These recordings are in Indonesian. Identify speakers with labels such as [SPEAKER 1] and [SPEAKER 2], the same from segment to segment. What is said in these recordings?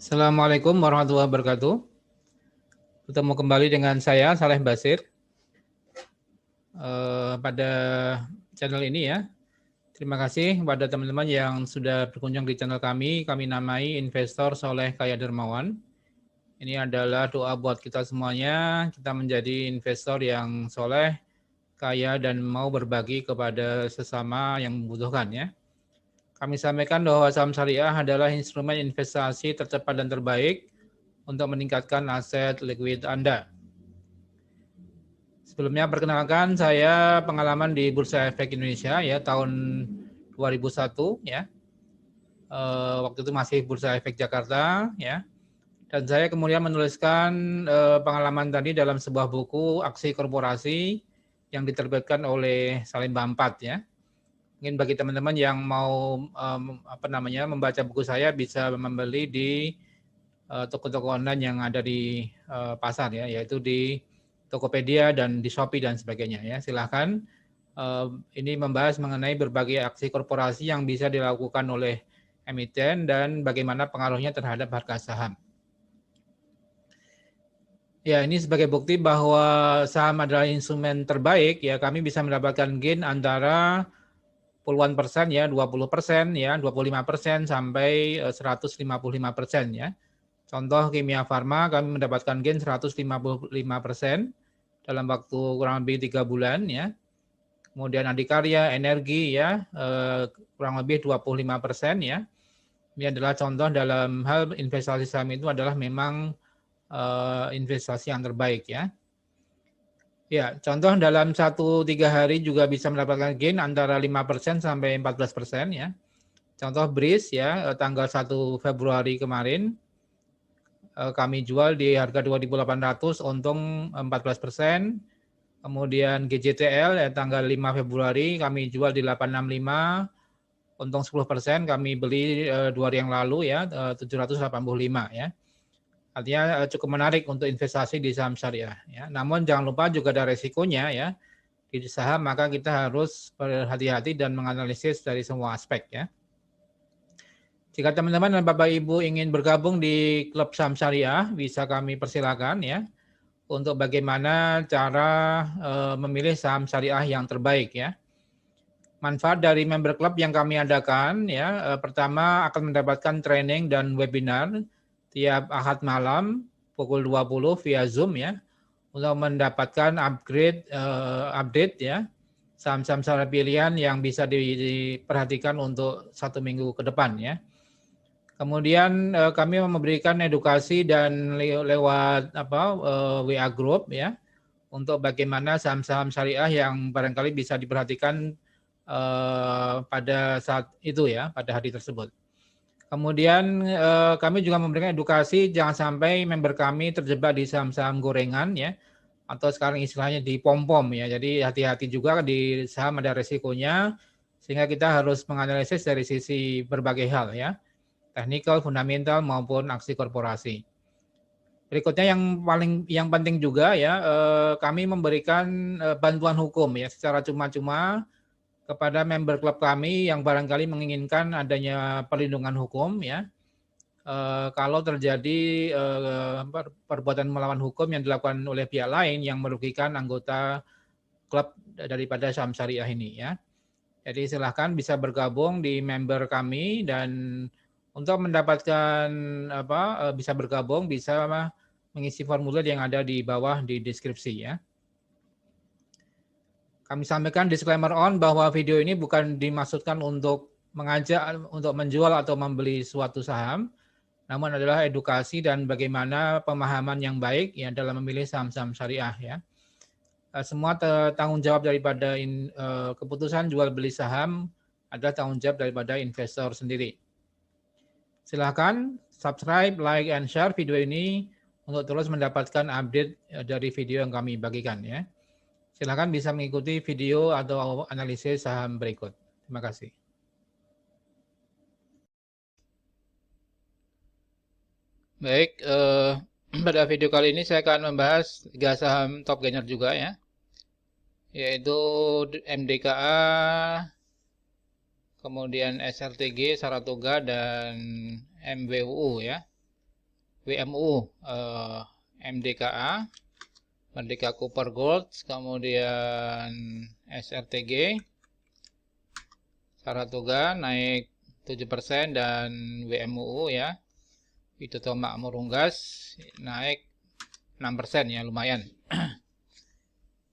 [SPEAKER 1] Assalamualaikum warahmatullahi wabarakatuh. Bertemu kembali dengan saya, Saleh Basir, pada channel ini ya. Terima kasih kepada teman-teman yang sudah berkunjung di channel kami. Kami namai Investor Soleh Kaya Dermawan. Ini adalah doa buat kita semuanya. Kita menjadi investor yang soleh, kaya, dan mau berbagi kepada sesama yang membutuhkan ya. Kami sampaikan bahwa saham syariah adalah instrumen investasi tercepat dan terbaik untuk meningkatkan aset likuid Anda. Sebelumnya perkenalkan, saya pengalaman di Bursa Efek Indonesia ya tahun 2001 ya. Waktu itu masih Bursa Efek Jakarta ya. Dan saya kemudian menuliskan pengalaman tadi dalam sebuah buku Aksi Korporasi yang diterbitkan oleh Salim Bampat ya. Mungkin bagi teman-teman yang mau membaca buku saya bisa membeli di toko-toko online yang ada di pasar ya, yaitu di Tokopedia dan di Shopee dan sebagainya ya. Silahkan. Ini membahas mengenai berbagai aksi korporasi yang bisa dilakukan oleh emiten dan bagaimana pengaruhnya terhadap harga saham. Ya, ini sebagai bukti bahwa saham adalah instrumen terbaik ya. Kami bisa mendapatkan gain antara puluhan persen ya, 20% ya, 25% sampai 155% ya. Contoh Kimia Farma kami mendapatkan gain 155% dalam waktu kurang lebih 3 bulan ya. Kemudian Adikarya, Energi ya kurang lebih 25% ya. Ini adalah contoh dalam hal investasi saham itu adalah memang investasi yang terbaik ya. Ya, contoh dalam 1-3 hari juga bisa mendapatkan gain antara 5% sampai 14% ya. Contoh BRIS ya tanggal 1 Februari kemarin kami jual di harga 2.800 untung 14%. Kemudian GJTL ya, tanggal 5 Februari kami jual di 865 untung 10%, kami beli 2 hari yang lalu ya 785 ya. Artinya cukup menarik untuk investasi di saham syariah ya. Namun jangan lupa juga ada resikonya ya. Di saham maka kita harus berhati-hati dan menganalisis dari semua aspek ya. Jika teman-teman dan Bapak Ibu ingin bergabung di klub saham syariah, bisa kami persilakan ya untuk bagaimana cara memilih saham syariah yang terbaik ya. Manfaat dari member club yang kami adakan ya, pertama akan mendapatkan training dan webinar tiap Ahad malam pukul 20 via Zoom ya untuk mendapatkan update ya saham-saham syariah pilihan yang bisa diperhatikan untuk 1 minggu ke depan ya. Kemudian kami memberikan edukasi dan lewat WA group ya untuk bagaimana saham-saham syariah yang barangkali bisa diperhatikan pada saat itu ya, pada hari tersebut. Kemudian kami juga memberikan edukasi jangan sampai member kami terjebak di saham-saham gorengan ya, atau sekarang istilahnya di pom-pom ya. Jadi hati-hati juga di saham ada resikonya, sehingga kita harus menganalisis dari sisi berbagai hal ya, teknikal, fundamental maupun aksi korporasi. Berikutnya yang penting juga ya, kami memberikan bantuan hukum ya secara cuma-cuma kepada member klub kami yang barangkali menginginkan adanya perlindungan hukum ya. Kalau terjadi perbuatan melawan hukum yang dilakukan oleh pihak lain yang merugikan anggota klub daripada saham syariah ini ya. Jadi silahkan bisa bergabung di member kami dan untuk mendapatkan bisa bergabung bisa mengisi formulir yang ada di bawah di deskripsi ya. Kami sampaikan disclaimer bahwa video ini bukan dimaksudkan untuk mengajak untuk menjual atau membeli suatu saham, namun adalah edukasi dan bagaimana pemahaman yang baik ya dalam memilih saham-saham syariah ya. Semua tanggung jawab daripada keputusan jual beli saham adalah tanggung jawab daripada investor sendiri. Silahkan subscribe, like, and share video ini untuk terus mendapatkan update dari video yang kami bagikan ya. Silakan bisa mengikuti video atau analisis saham berikut. Terima kasih. Baik, pada video kali ini saya akan membahas 3 saham top gainer juga ya, yaitu MDKA, kemudian SLTG, Saratoga, dan MWUU ya. WMU, MDKA, Merdeka Copper Gold, kemudian SRTG, Saratoga naik 7% dan WMUU ya, itu Makmur Unggas naik 6% ya, lumayan.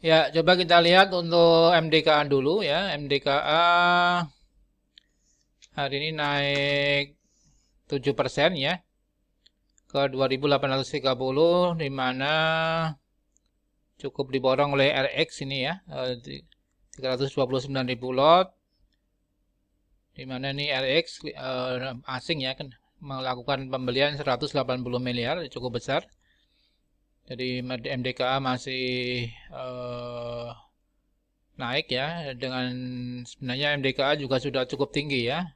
[SPEAKER 1] Ya, coba kita lihat untuk MDKA dulu ya. MDKA hari ini naik 7% ya, ke 2830, di mana cukup diborong oleh RX ini ya, 329.000 lot, di mana ini RX asing ya kan melakukan pembelian 180 miliar, cukup besar. Jadi MDKA masih naik ya, dengan sebenarnya MDKA juga sudah cukup tinggi ya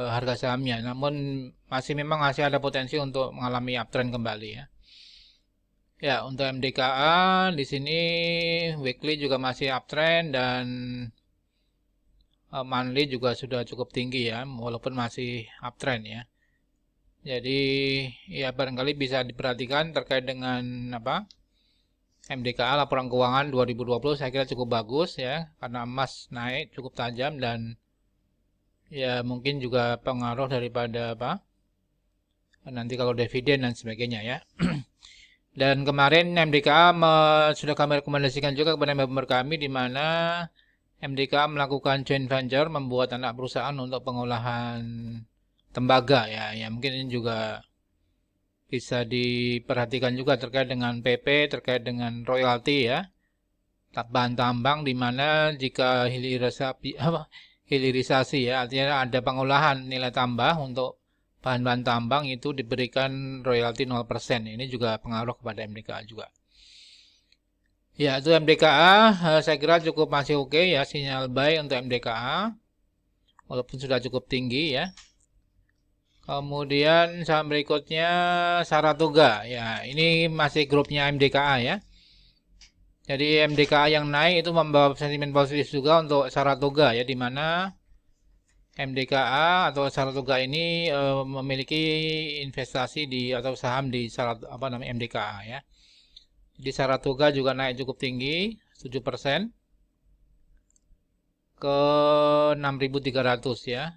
[SPEAKER 1] harga sahamnya, namun memang masih ada potensi untuk mengalami uptrend kembali ya. Ya, untuk MDKA di sini weekly juga masih uptrend dan monthly juga sudah cukup tinggi ya, walaupun masih uptrend ya. Jadi ya barangkali bisa diperhatikan terkait dengan MDKA laporan keuangan 2020 saya kira cukup bagus ya, karena emas naik cukup tajam dan ya mungkin juga pengaruh daripada nanti kalau dividen dan sebagainya ya. Dan kemarin MDKA sudah kami rekomendasikan juga kepada member kami, di mana MDKA melakukan joint venture, membuat anak perusahaan untuk pengolahan tembaga ya. Ya mungkin ini juga bisa diperhatikan juga terkait dengan PP, terkait dengan royalti ya, bahan tambang, di mana jika hilirisasi ya, artinya ada pengolahan nilai tambah untuk bahan-bahan tambang, itu diberikan royalti 0%. Ini juga pengaruh kepada MDKA juga. Ya, itu MDKA saya kira cukup masih oke ya, sinyal buy untuk MDKA walaupun sudah cukup tinggi ya. Kemudian saham berikutnya Saratoga ya, ini masih grupnya MDKA ya. Jadi MDKA yang naik itu membawa sentimen positif juga untuk Saratoga ya, di mana MDKA atau Saratoga ini memiliki investasi atau saham di MDKA ya. Jadi Saratoga juga naik cukup tinggi, 7% ke 6.300 ya,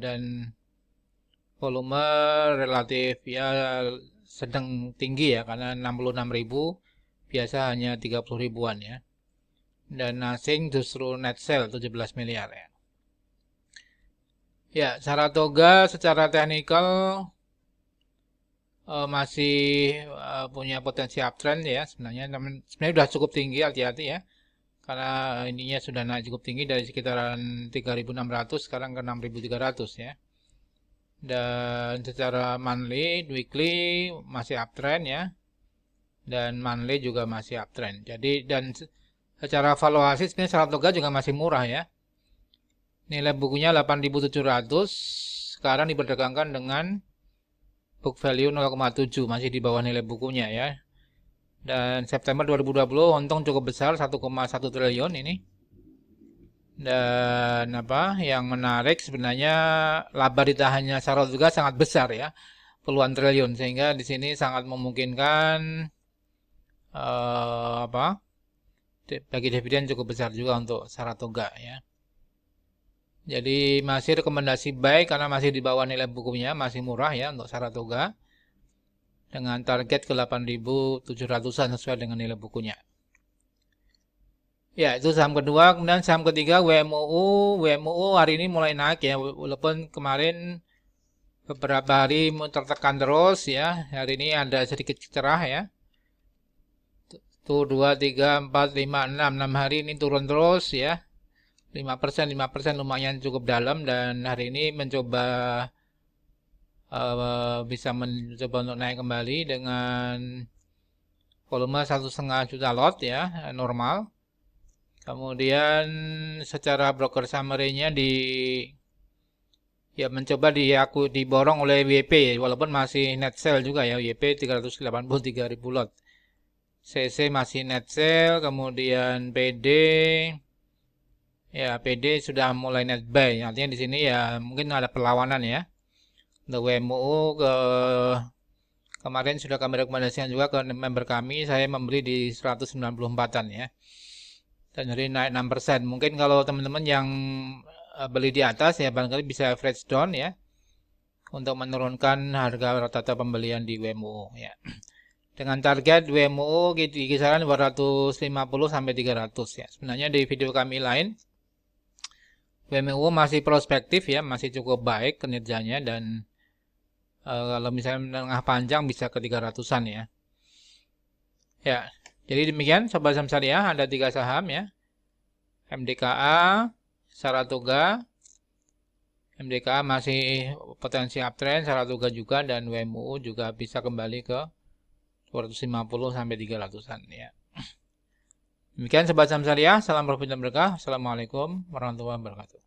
[SPEAKER 1] dan volume relatif ya sedang tinggi ya, karena 66.000, biasa hanya 30 ribuan ya. Dan asing justru net sale 17 miliar ya. Ya, Saratoga secara teknikal masih punya potensi uptrend ya sebenarnya, sebenarnya sudah cukup tinggi, hati-hati ya, karena ininya sudah naik cukup tinggi dari sekitaran 3.600 sekarang ke 6.300 ya. Dan secara monthly, weekly masih uptrend ya, dan monthly juga masih uptrend. Jadi dan secara valuasi sebenarnya Saratoga juga masih murah ya. Nilai bukunya 8.700, sekarang diperdagangkan dengan book value 0,7, masih di bawah nilai bukunya ya. Dan September 2020 untung cukup besar, 1,1 triliun ini. Dan yang menarik sebenarnya laba ditahannya Saratoga sangat besar ya, puluhan triliun, sehingga di sini sangat memungkinkan bagi dividen cukup besar juga untuk Saratoga ya. Jadi masih rekomendasi buy karena masih di bawah nilai bukunya, masih murah ya untuk Saratoga, dengan target ke 8.700-an sesuai dengan nilai bukunya. Ya, itu saham kedua. Kemudian saham ketiga WMUU. WMUU hari ini mulai naik ya, walaupun kemarin beberapa hari tertekan terus ya. Hari ini ada sedikit cerah ya. Tuh 2, 3, 4, 5, 6 hari ini turun terus ya. 5% lumayan cukup dalam, dan hari ini mencoba bisa mencoba untuk naik kembali dengan volume 1,5 juta lot ya, normal. Kemudian secara broker summary-nya mencoba diborong oleh WP, walaupun masih net sale juga ya, WP 383.000 lot. CC masih net sale, kemudian PD ya, PD sudah mulai net buy. Artinya di sini ya mungkin ada perlawanan ya. Untuk WMUU ke Kemarin sudah kami rekomendasikan juga ke member kami, saya membeli di 194-an ya. Dan jadi naik 6%. Mungkin kalau teman-teman yang beli di atas ya barangkali bisa average down ya untuk menurunkan harga rata-rata pembelian di WMU ya. Dengan target WMU di kisaran 250 sampai 300 ya. Sebenarnya di video kami lain WMU masih prospektif ya, masih cukup baik kinerjanya dan kalau misalnya menengah panjang bisa ke 300-an ya. Ya, jadi demikian Sobat Saham Syariah, ada 3 saham ya. MDKA, Saratoga, MDKA masih potensi uptrend, Saratoga juga, dan WMU juga bisa kembali ke 250 sampai 300-an ya. Demikian Sobat Saham Syariah, salam profit dan berkah. Assalamualaikum warahmatullahi wabarakatuh.